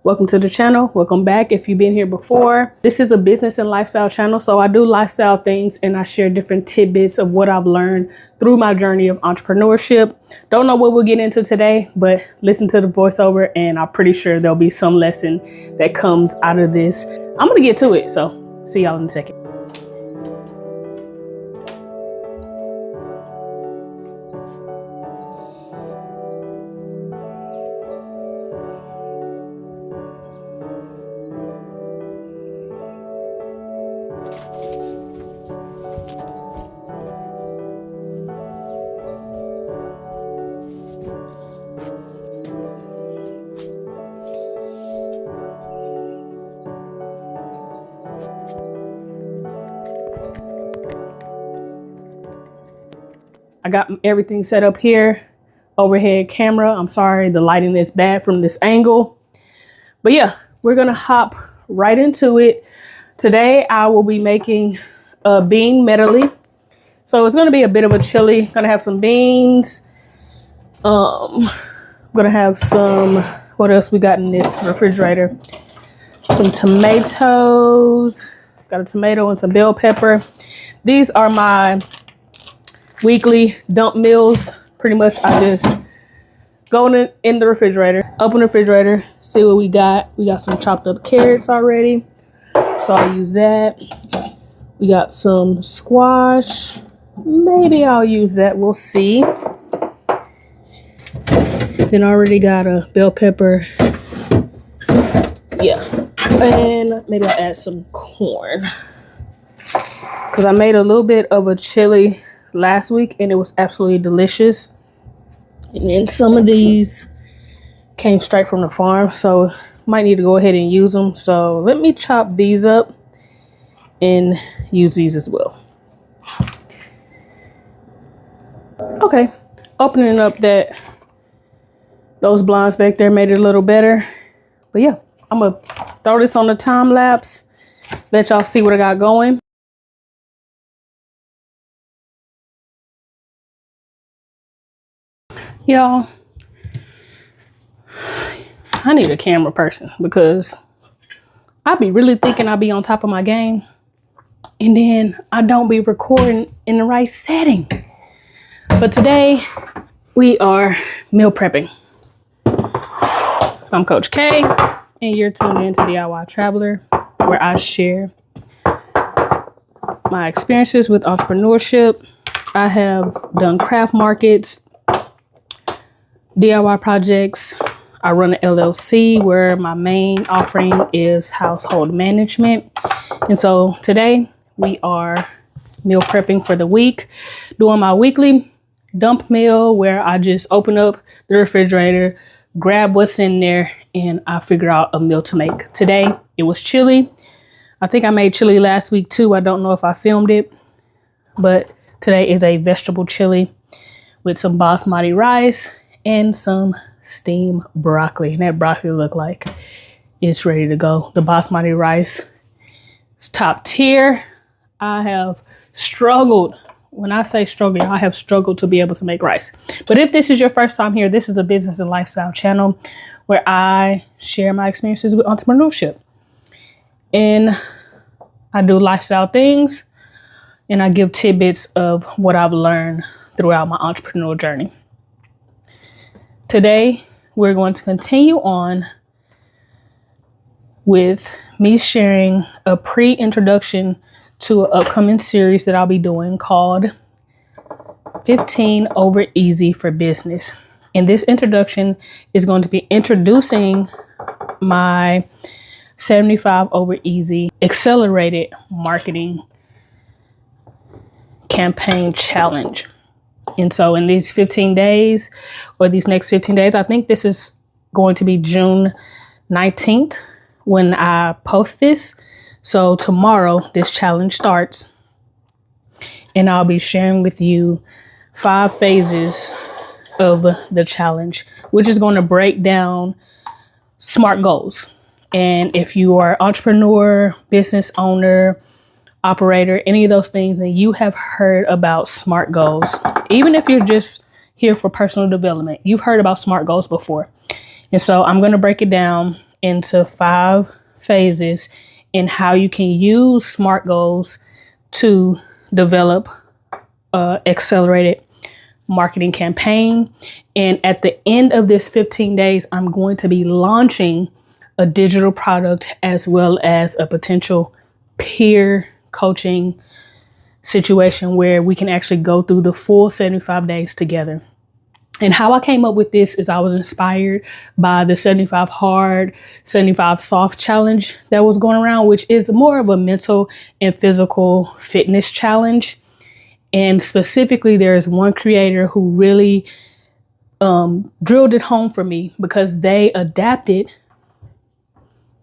Welcome to the channel. Welcome back if you've been here before. This is a business and lifestyle channel, so I do lifestyle things and I share different tidbits of what I've learned through my journey of entrepreneurship. Don't know what we'll get into today, but listen to the voiceover and I'm pretty sure there'll be some lesson that comes out of this. I'm gonna get to it, so see y'all in a second. I got everything set up here. Overhead camera. I'm sorry, the lighting is bad from this angle. But yeah, we're gonna hop right into it. Today, I will be making a bean medley. So it's gonna be a bit of a chili. Gonna have some beans. Gonna have some, what else we got in this refrigerator? Some tomatoes. Got a tomato and some bell pepper. These are my weekly dump meals. Pretty much I just go in the refrigerator, open the refrigerator, see what we got. We got some chopped up carrots already, so I'll use that. We got some squash. Maybe I'll use that, we'll see. Then I already got a bell pepper. Yeah, and maybe I'll add some corn, because I made a little bit of a chili last week and it was absolutely delicious. And then some of these came straight from the farm, so might need to go ahead and use them. So let me chop these up and use these as well. Okay, opening up those blinds back there made it a little better. But yeah, I'm gonna throw this on the time lapse, let y'all see what I got going. Y'all, I need a camera person because I be really thinking I be on top of my game and then I don't be recording in the right setting. But today we are meal prepping. I'm Coach K and you're tuned in to DIY Traveler, where I share my experiences with entrepreneurship. I have done craft markets, DIY projects. I run an LLC where my main offering is household management. And so today we are meal prepping for the week, doing my weekly dump meal where I just open up the refrigerator, grab what's in there, and I figure out a meal to make. Today it was chili. I think I made chili last week too. I don't know if I filmed it, but today is a vegetable chili with some basmati rice and some steamed broccoli. And that broccoli look like it's ready to go. The basmati rice is top tier. I have struggled. When I say struggle, I have struggled to be able to make rice. But if this is your first time here, this is a business and lifestyle channel where I share my experiences with entrepreneurship. And I do lifestyle things and I give tidbits of what I've learned throughout my entrepreneurial journey. Today, we're going to continue on with me sharing a pre-introduction to an upcoming series that I'll be doing called 15 Over Easy for Business. And this introduction is going to be introducing my 75 Over Easy accelerated marketing campaign challenge. And so in these 15 days or these next 15 days, I think this is going to be June 19th when I post this. So tomorrow this challenge starts and I'll be sharing with you 5 phases of the challenge, which is going to break down SMART goals. And if you are an entrepreneur, business owner, operator, any of those things, then you have heard about SMART goals. Even if you're just here for personal development, you've heard about SMART goals before. And so I'm going to break it down into 5 phases and how you can use SMART goals to develop accelerated marketing campaign. And at the end of this 15 days, I'm going to be launching a digital product as well as a potential peer coaching situation where we can actually go through the full 75 days together. And how I came up with this is I was inspired by the 75 hard, 75 soft challenge that was going around, which is more of a mental and physical fitness challenge. And specifically, there is one creator who really drilled it home for me because they adapted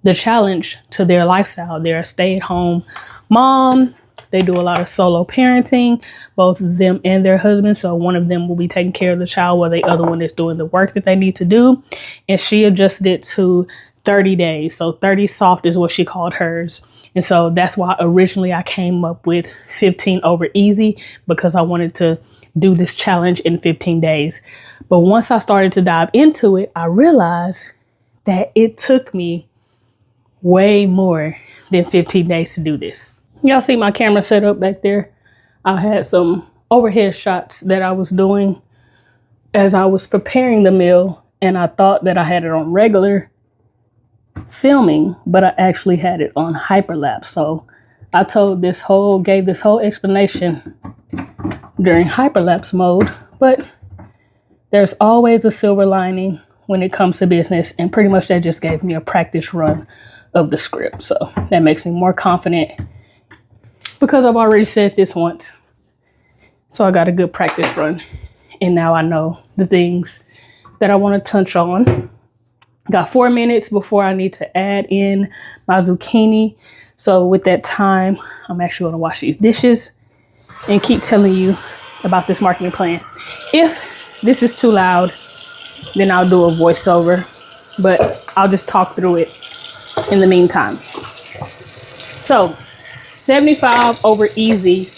the challenge to their lifestyle. They're a stay-at-home mom. They do a lot of solo parenting, both them and their husband. So one of them will be taking care of the child while the other one is doing the work that they need to do. And she adjusted it to 30 days. So 30 soft is what she called hers. And so that's why originally I came up with 15 over easy, because I wanted to do this challenge in 15 days. But once I started to dive into it, I realized that it took me way more than 15 days to do this. Y'all see my camera set up back there? I had some overhead shots that I was doing as I was preparing the meal, and I thought that I had it on regular filming, but I actually had it on hyperlapse. So I gave this whole explanation during hyperlapse mode, but there's always a silver lining when it comes to business, and pretty much that just gave me a practice run of the script. So that makes me more confident because I've already said this once. So I got a good practice run, and now I know the things that I want to touch on. Got 4 minutes before I need to add in my zucchini. So with that time, I'm actually going to wash these dishes and keep telling you about this marketing plan. If this is too loud, then I'll do a voiceover, but I'll just talk through it in the meantime. So 75 over easy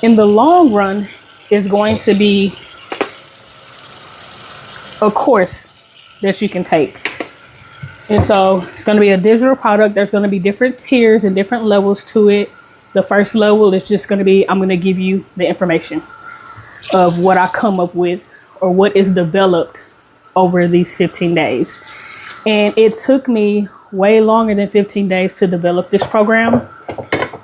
in the long run is going to be a course that you can take. And so it's going to be a digital product. There's going to be different tiers and different levels to it. The first level is just going to be, I'm going to give you the information of what I come up with or what is developed over these 15 days. And it took me way longer than 15 days to develop this program.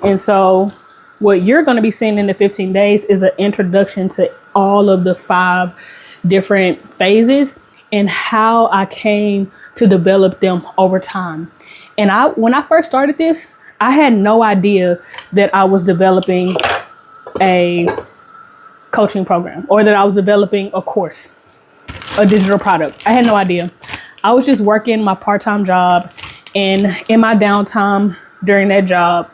And so what you're going to be seeing in the 15 days is an introduction to all of the 5 different phases and how I came to develop them over time. And when I first started this, I had no idea that I was developing a coaching program or that I was developing a course, a digital product. I had no idea. I was just working my part-time job, and in my downtime during that job,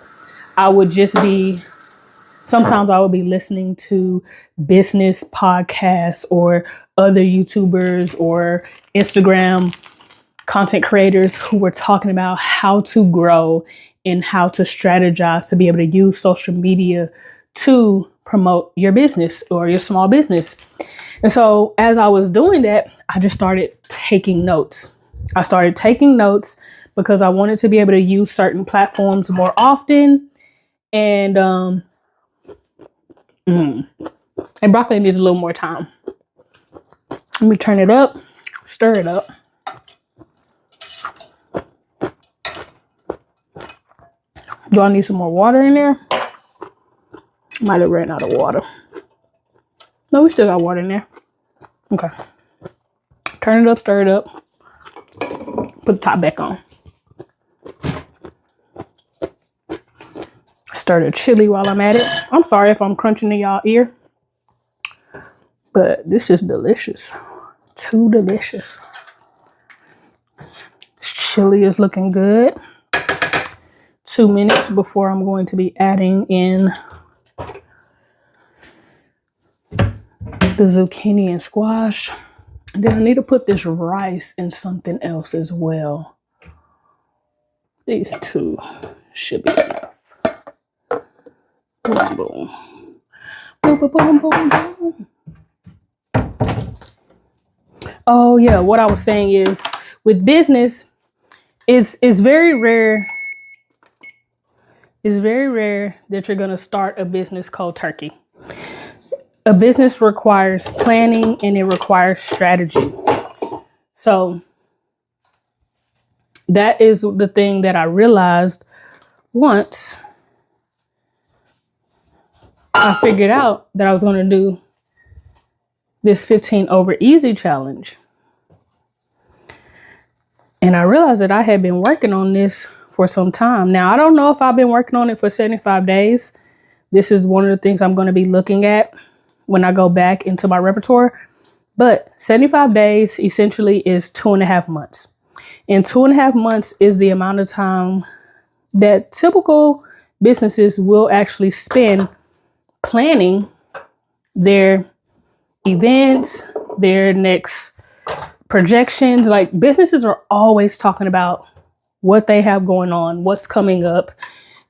sometimes I would be listening to business podcasts or other YouTubers or Instagram content creators who were talking about how to grow and how to strategize to be able to use social media to promote your business or your small business. And so as I was doing that, I just started taking notes. I started taking notes because I wanted to be able to use certain platforms more often. And broccoli needs a little more time. Let me turn it up, stir it up. Do I need some more water in there? Might have ran out of water. No, we still got water in there. Okay. Turn it up, stir it up. Put the top back on. Stir the chili while I'm at it. I'm sorry if I'm crunching in y'all ear, but this is delicious. Too delicious. This chili is looking good. 2 minutes before I'm going to be adding in the zucchini and squash. And then I need to put this rice in something else as well. These 2 should be enough. Boom, boom. Boom, boom, boom, boom, boom. Oh yeah, what I was saying is with business, it's very rare. It's very rare that you're going to start a business cold turkey. A business requires planning and it requires strategy. So that is the thing that I realized once I figured out that I was going to do this 15 over easy challenge. And I realized that I had been working on this for some time. Now, I don't know if I've been working on it for 75 days. This is one of the things I'm going to be looking at when I go back into my repertoire. But 75 days essentially is 2.5 months. And 2.5 months is the amount of time that typical businesses will actually spend planning their events, their next projections. Like, businesses are always talking about what they have going on, what's coming up,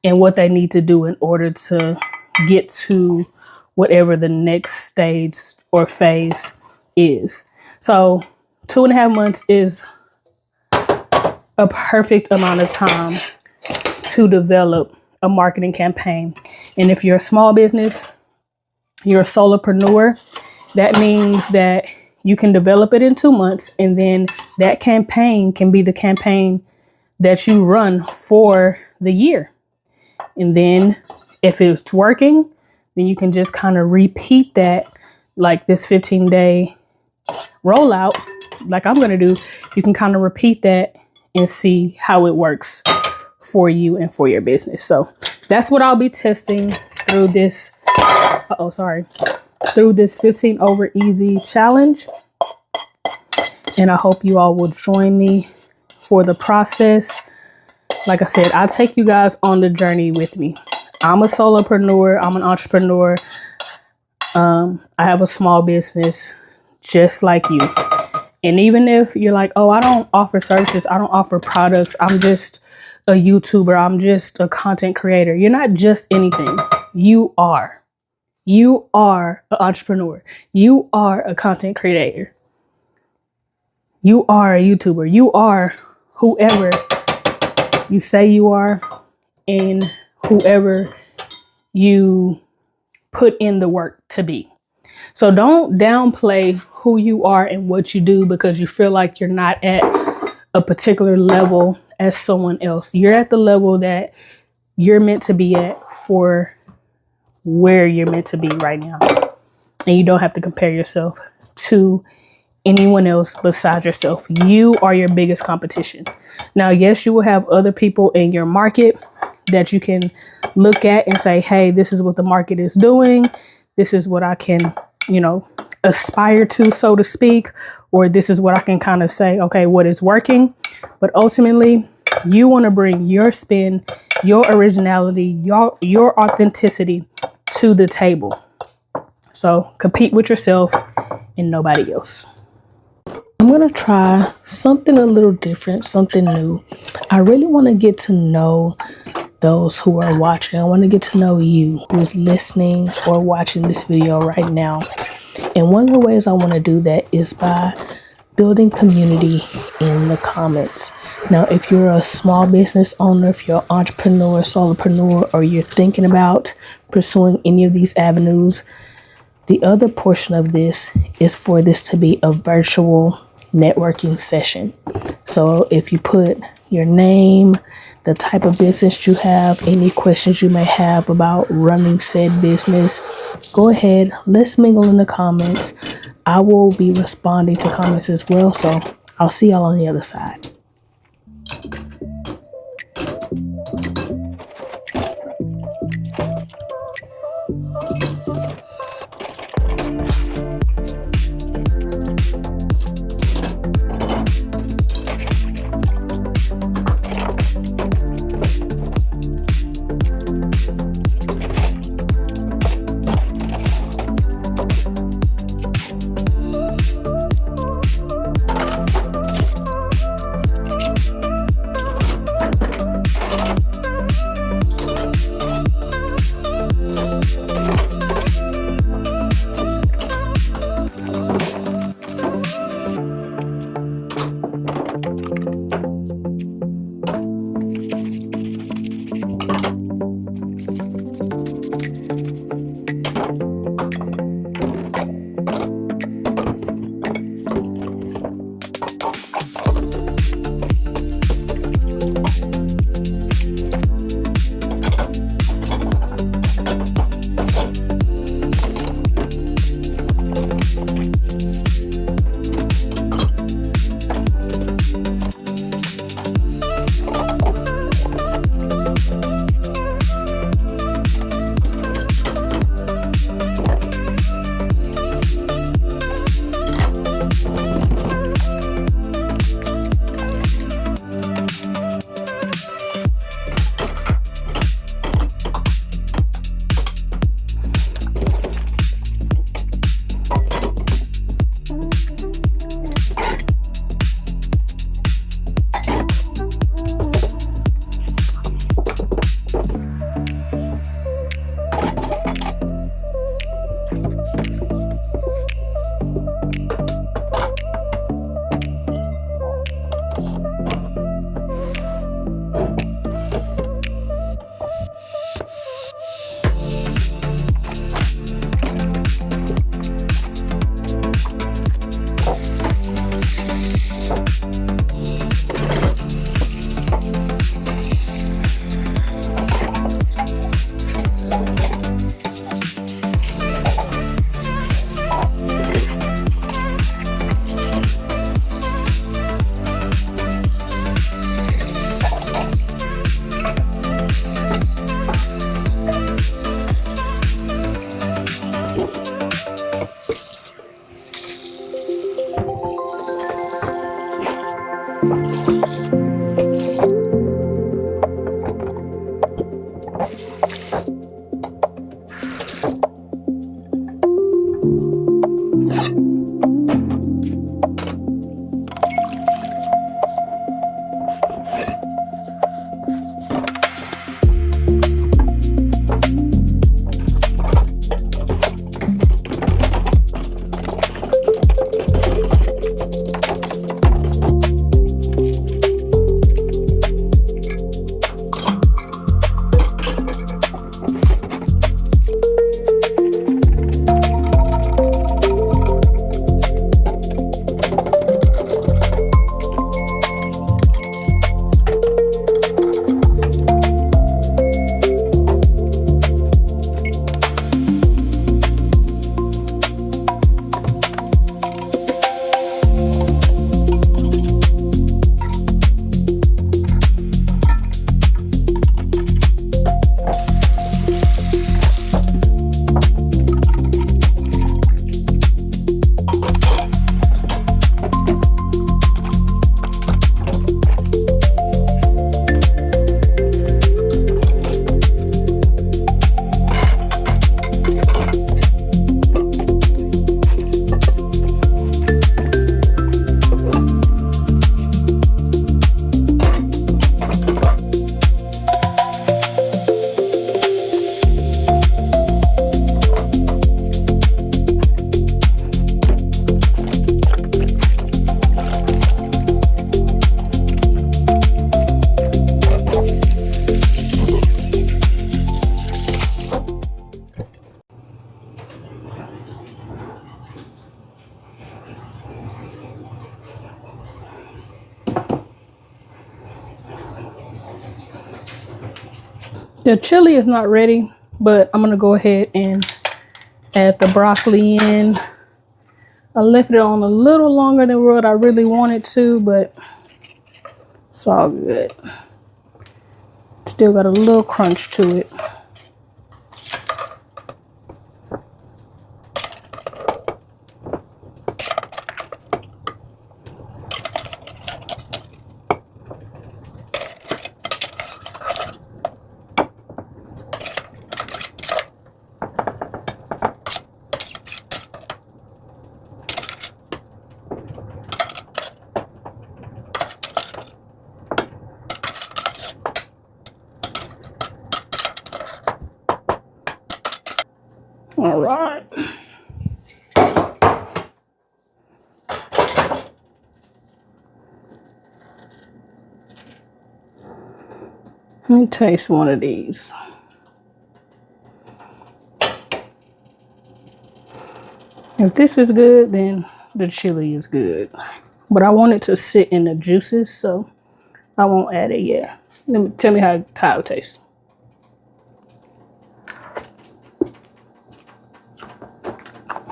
and what they need to do in order to get to whatever the next stage or phase is. So 2.5 months is a perfect amount of time to develop a marketing campaign. And if you're a small business, you're a solopreneur, that means that you can develop it in 2 months, and then that campaign can be the campaign that you run for the year. And then if it's working, then you can just kind of repeat that, like this 15-day rollout, like I'm going to do. You can kind of repeat that and see how it works for you and for your business. So that's what I'll be testing through this. Through this 15 over easy challenge. And I hope you all will join me for the process. Like I said, I'll take you guys on the journey with me. I'm a solopreneur. I'm an entrepreneur. I have a small business just like you. And even if you're like, oh, I don't offer services, I don't offer products, I'm just a YouTuber, I'm just a content creator. You're not just anything. You are. You are an entrepreneur. You are a content creator. You are a YouTuber. You are whoever you say you are and whoever you put in the work to be. So don't downplay who you are and what you do because you feel like you're not at a particular level as someone else. You're at the level that you're meant to be at for where you're meant to be right now. And you don't have to compare yourself to anyone else besides yourself. You are your biggest competition. Now, yes, you will have other people in your market that you can look at and say, hey, this is what the market is doing. This is what I can, aspire to, so to speak, or this is what I can kind of say, okay, what is working. But ultimately, you want to bring your spin, your originality, your authenticity to the table. So compete with yourself and nobody else. I'm going to try something a little different, something new. I really want to get to know those who are watching. I want to get to know you who is listening or watching this video right now. And one of the ways I want to do that is by building community in the comments. Now, if you're a small business owner, if you're an entrepreneur, solopreneur, or you're thinking about pursuing any of these avenues, the other portion of this is for this to be a virtual networking session. So if you put your name, the type of business you have, any questions you may have about running said business, go ahead, let's mingle in the comments. I will be responding to comments as well. So I'll see y'all on the other side. The chili is not ready, but I'm gonna go ahead and add the broccoli in. I left it on a little longer than what I really wanted to, but it's all good. Still got a little crunch to it. All right. Let me taste one of these. If this is good, then the chili is good. But I want it to sit in the juices, so I won't add it yet. Tell me how it tastes.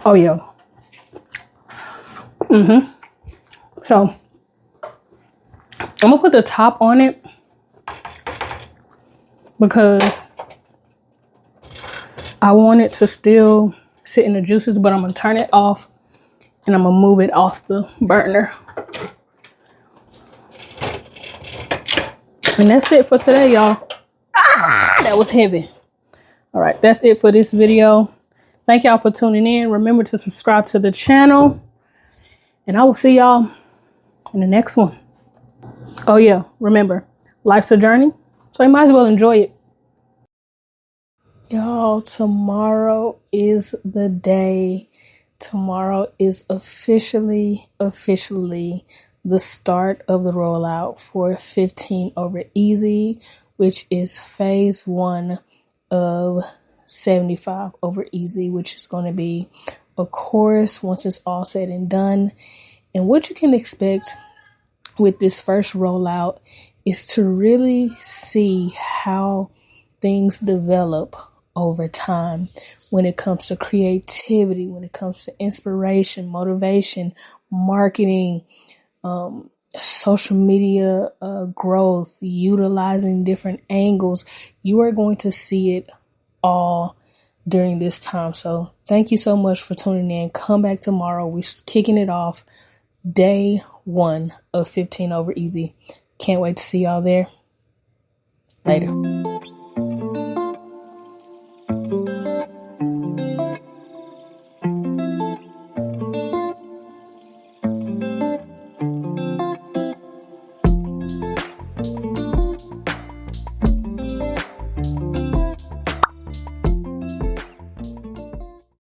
Oh yeah. So I'm gonna put the top on it because I want it to still sit in the juices, but I'm gonna turn it off and I'm gonna move it off the burner. And that's it for today, y'all. That was heavy. All right, that's it for this video. Thank y'all for tuning in. Remember to subscribe to the channel. And I will see y'all in the next one. Oh yeah, remember, life's a journey, so you might as well enjoy it. Y'all, tomorrow is the day. Tomorrow is officially the start of the rollout for 15 over easy, which is phase 1 of 75 over easy, which is going to be a course once it's all said and done. And what you can expect with this first rollout is to really see how things develop over time when it comes to creativity, when it comes to inspiration, motivation, marketing, social media growth, utilizing different angles. You are going to see it all during this time. So thank you so much for tuning in. Come back tomorrow. We're kicking it off. Day 1 of 15 over easy. Can't wait to see y'all there. Later.